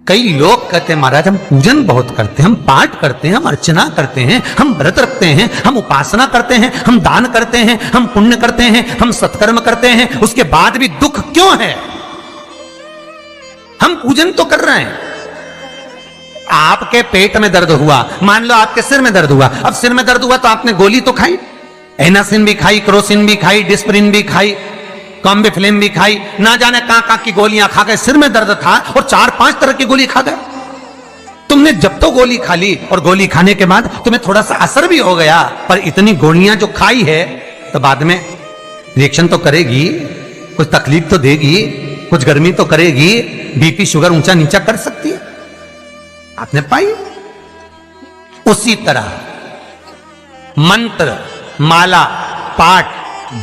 कई लोग कहते हैं महाराज हम पूजन बहुत करते हैं, हम पाठ करते हैं, हम अर्चना करते हैं, हम व्रत रखते हैं, हम उपासना करते हैं, हम दान करते हैं, हम पुण्य करते हैं, हम सत्कर्म करते हैं, उसके बाद भी दुख क्यों है? हम पूजन तो कर रहे हैं। आपके पेट में दर्द हुआ, मान लो आपके सिर में दर्द हुआ, अब सिर में दर्द हुआ तो आपने गोली तो खाई, एनासिन भी खाई, क्रोसिन भी खाई, डिस्प्रिन भी खाई, कॉम्बिफ्लेम भी खाई, ना जाने कहां की गोलियां खा गए, सिर में दर्द था और 4-5 तरह की गोली खा गए। तुमने जब तो गोली खा ली और गोली खाने के बाद तुम्हें थोड़ा सा असर भी हो गया, पर इतनी गोलियां जो खाई है तो बाद में रिएक्शन तो करेगी, कुछ तकलीफ तो देगी, कुछ गर्मी तो करेगी, बीपी शुगर ऊंचा नीचा कर सकती है, आपने पाई। उसी तरह मंत्र, माला, पाठ,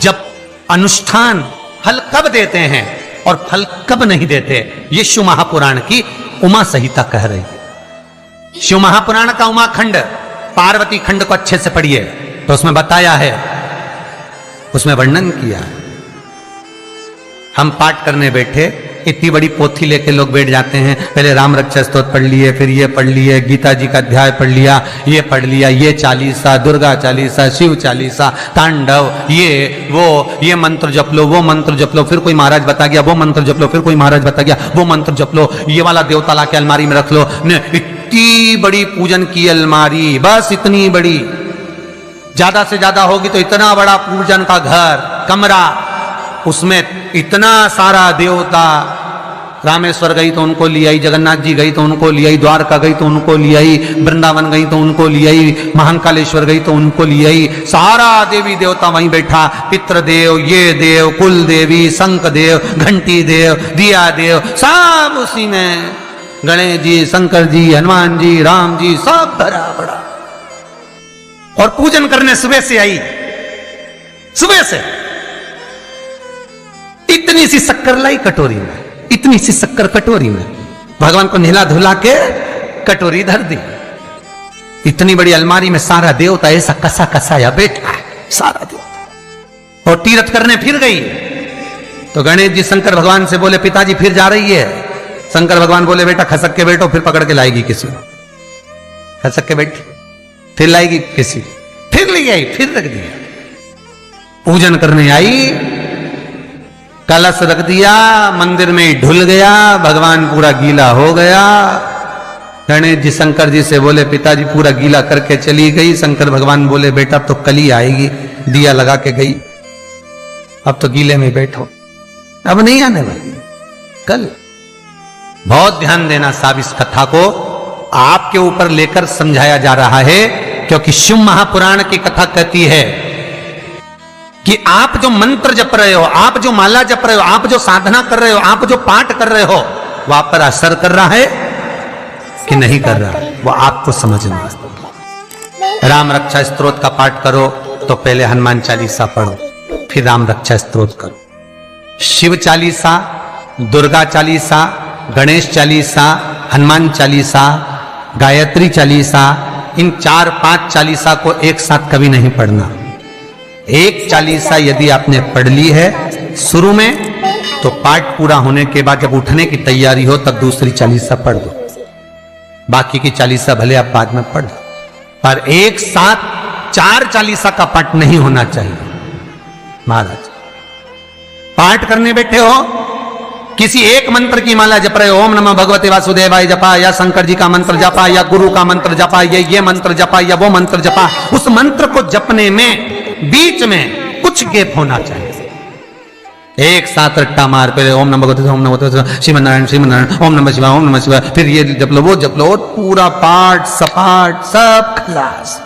जप, अनुष्ठान फल कब देते हैं और फल कब नहीं देते, ये शिव महापुराण की उमा संहिता कह रही है। शिव महापुराण का उमा खंड, पार्वती खंड को अच्छे से पढ़िए तो उसमें बताया है, उसमें वर्णन किया है। हम पाठ करने बैठे, इतनी बड़ी पोथी लेके लोग बैठ जाते हैं, पहले राम रक्षा स्तोत्र पढ़ लिए, फिर ये पढ़ लिए, गीता जी का अध्याय पढ़ लिया, ये पढ़ लिया, ये चालीसा, दुर्गा चालीसा, शिव चालीसा, तांडव, ये वो, ये मंत्र जप लो, वो मंत्र जप लो, फिर कोई महाराज बता गया, वो मंत्र जप लो, फिर कोई महाराज बता गया, वो मंत्र जप लो, ये वाला देवता ला के अलमारी में रख लो। इतनी बड़ी पूजन की अलमारी, बस इतनी बड़ी, ज्यादा से ज्यादा होगी तो इतना बड़ा पूजन का घर, कमरा, उसमें इतना सारा देवता। रामेश्वर गई तो उनको ले आई, जगन्नाथ जी गई तो उनको ले आई, द्वारका गई तो उनको ले आई, वृंदावन गई तो उनको ले आई, महाकालेश्वर गई तो उनको ले आई, सारा देवी देवता वहीं बैठा, पितृदेव, ये देव, कुल देवी, शंख देव, घंटी देव, दिया देव, सब उसी में, गणेश जी, शंकर जी, हनुमान जी, राम जी, सब भरा पड़ा। और पूजन करने सुबह से आई, सुबह से इतनी सी शक्कर लाई कटोरी में, इतनी सी शक्कर कटोरी में, भगवान को नहला धुला के कटोरी धर दी। इतनी बड़ी अलमारी में सारा देवता ऐसा कसा कसाया बैठा है, सारा देवता। और तीर्थ करने फिर गई तो गणेश जी शंकर भगवान से बोले, पिताजी फिर जा रही है। शंकर भगवान बोले, बेटा खसक के बैठो, फिर पकड़ के लाएगी किसी को। खसक के बैठी, फिर लाएगी किसी, फिर ले आई, फिर रख दिया। पूजन करने आई, कलश रख दिया, मंदिर में ढुल गया, भगवान पूरा गीला हो गया। गणेश जी शंकर जी से बोले, पिताजी पूरा गीला करके चली गई। शंकर भगवान बोले, बेटा तो कल ही आएगी, दिया लगा के गई, अब तो गीले में बैठो, अब नहीं आने वाली, कल। बहुत ध्यान देना साहब, इस कथा को आपके ऊपर लेकर समझाया जा रहा है, क्योंकि शिव महापुराण की कथा कहती है कि आप जो मंत्र जप रहे हो, आप जो माला जप रहे हो, आप जो साधना कर रहे हो, आप जो पाठ कर रहे हो, वो आप पर असर कर रहा है कि नहीं कर रहा है, वो आपको समझना। राम रक्षा स्तोत्र का पाठ करो तो पहले हनुमान चालीसा पढ़ो, फिर राम रक्षा स्तोत्र करो। शिव चालीसा, दुर्गा चालीसा, गणेश चालीसा, हनुमान चालीसा, गायत्री चालीसा, इन 4-5 चालीसा को एक साथ कभी नहीं पढ़ना। एक चालीसा यदि आपने पढ़ ली है शुरू में, तो पाठ पूरा होने के बाद जब उठने की तैयारी हो तब दूसरी चालीसा पढ़ दो, बाकी की चालीसा भले आप बाद में पढ़ दो, पर एक साथ 4 चालीसा का पाठ नहीं होना चाहिए। महाराज पाठ करने बैठे हो, किसी एक मंत्र की माला जप रहे हो, ओम नमः भगवते वासुदेवाय जपा, या शंकर जी का मंत्र जपा, या गुरु का मंत्र जपा, या ये मंत्र जपा, या वो मंत्र जपा, उस मंत्र को जपने में बीच में कुछ गैप होना चाहिए। एक साथ रट्टा मार, पहले ओम नमः भगवते, ओम नमः भगवते, श्रीमन्नारायण श्रीमन्नारायण, ओम नमः शिवाय, ओम नमः शिवाय, फिर ये जप लो, वो जप लो, और पूरा पाठ सपाट सब खलास,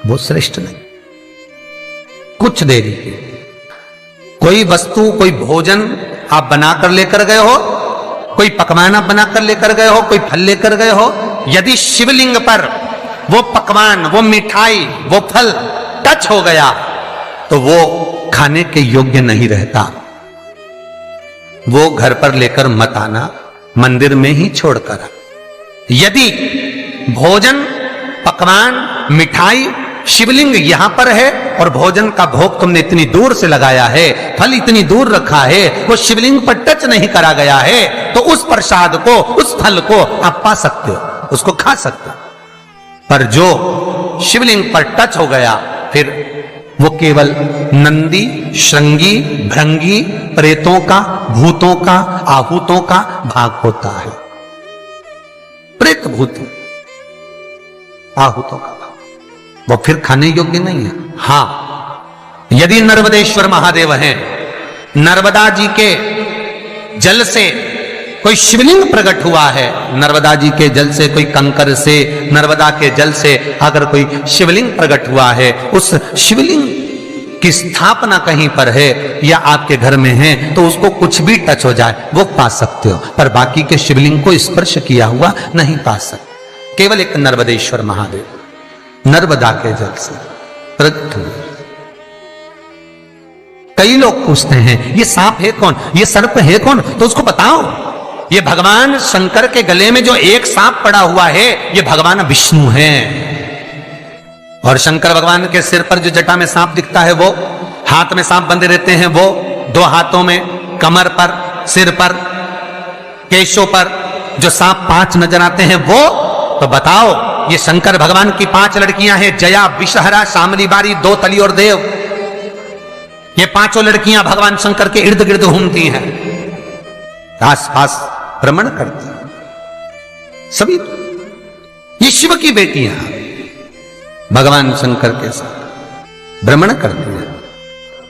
वो श्रेष्ठ नहीं। कुछ देरी कोई वस्तु, कोई भोजन आप बनाकर लेकर गए हो, कोई पकवान आप बनाकर लेकर गए हो, कोई फल लेकर गए हो, यदि शिवलिंग पर वो पकवान, वो मिठाई, वो फल टच हो गया तो वो खाने के योग्य नहीं रहता, वो घर पर लेकर मत आना, मंदिर में ही छोड़कर। यदि भोजन, पकवान, मिठाई, शिवलिंग यहां पर है और भोजन का भोग तुमने इतनी दूर से लगाया है, फल इतनी दूर रखा है, वो शिवलिंग पर टच नहीं करा गया है, तो उस प्रसाद को, उस फल को आप पा सकते हो, उसको खा सकते हो। पर जो शिवलिंग पर टच हो गया, फिर वो केवल नंदी, श्रृंगी, भृंगी, प्रेतों का, भूतों का, आहूतों का भाग होता है। प्रेत भूत आहूतों का भाग, वो फिर खाने योग्य नहीं है। हां, यदि नर्मदेश्वर महादेव हैं, नर्मदा जी के जल से कोई शिवलिंग प्रकट हुआ है, नर्मदा जी के जल से, कोई कंकर से, नर्मदा के जल से अगर कोई शिवलिंग प्रकट हुआ है, उस शिवलिंग की स्थापना कहीं पर है या आपके घर में है, तो उसको कुछ भी टच हो जाए वो पा सकते हो, पर बाकी के शिवलिंग को स्पर्श किया हुआ नहीं पा सकते। केवल एक नर्मदेश्वर महादेव नर्मदा के जल से प्रकट हुए। कई लोग पूछते हैं ये सांप है कौन, ये सर्प है कौन, तो उसको बताओ, ये भगवान शंकर के गले में जो एक सांप पड़ा हुआ है, ये भगवान विष्णु हैं। और शंकर भगवान के सिर पर जो जटा में सांप दिखता है, वो हाथ में सांप बंधे रहते हैं, वो दो हाथों में, कमर पर, सिर पर, केशों पर जो सांप 5 नजर आते हैं, वो तो बताओ, ये शंकर भगवान की 5 लड़कियां हैं, जया, विषहरा, शामली बारी, दो तली और देव। ये 5 लड़कियां भगवान शंकर के इर्द गिर्द घूमती हैं, आस पास भ्रमण करती हैं। सभी ये शिव की बेटियां भगवान शंकर के साथ भ्रमण करती हैं।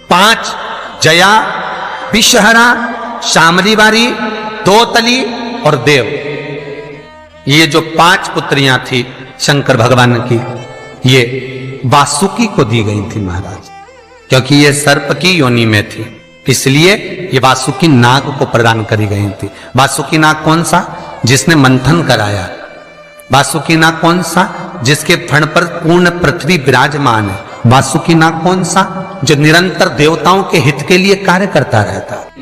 5 जया, विषहरा, शामली बारी, दो तली और देव, ये जो 5 पुत्रियां थी शंकर भगवान की, ये वासुकी को दी गई थी महाराज, क्योंकि ये सर्प की योनि में थी, इसलिए ये वासुकी नाग को प्रदान करी गई थी। वासुकी नाग कौन सा? जिसने मंथन कराया। वासुकी नाग कौन सा? जिसके फण पर पूर्ण पृथ्वी विराजमान है। वासुकी नाग कौन सा? जो निरंतर देवताओं के हित के लिए कार्य करता रहता है।